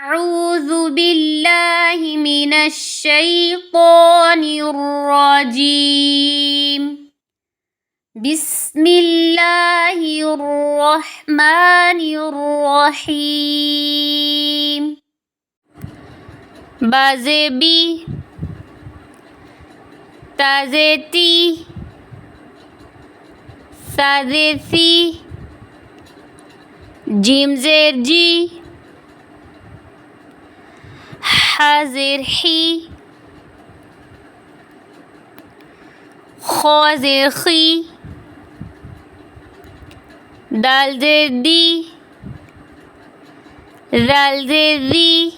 أعوذ بالله من الشيطان الرجيم. بسم الله الرحمن الرحيم. بازبي تازتي سادثي جيم زير جي حازر حي خوازر خي دال زر دي ذال زر ذي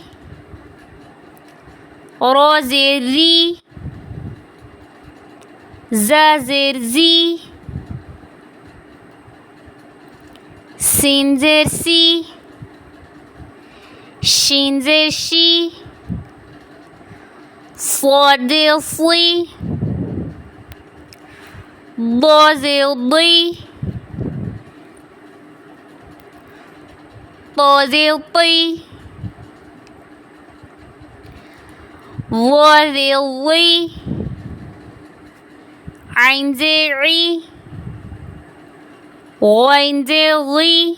رو زر ذي زا زر زي سين زر سي شين زر شي صاد زر صي ضا زر ضي طا زر طي ظا زر ظي عين زر عي غين زر غي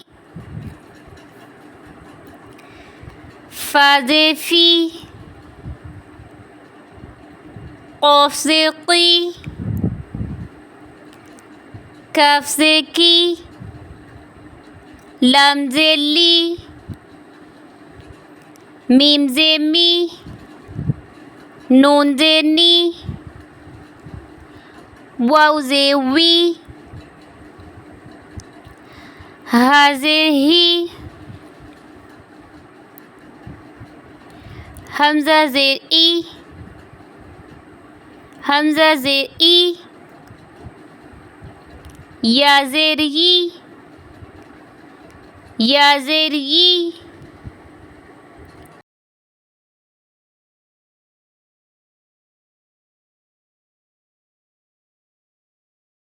فا زر في قاف زر قي كاف زر كي لام زر لي ميم زر مي نون زر ني واو زر وي ها زر هي همزة زر إي همزة زر إي يا زر يي يا زر يي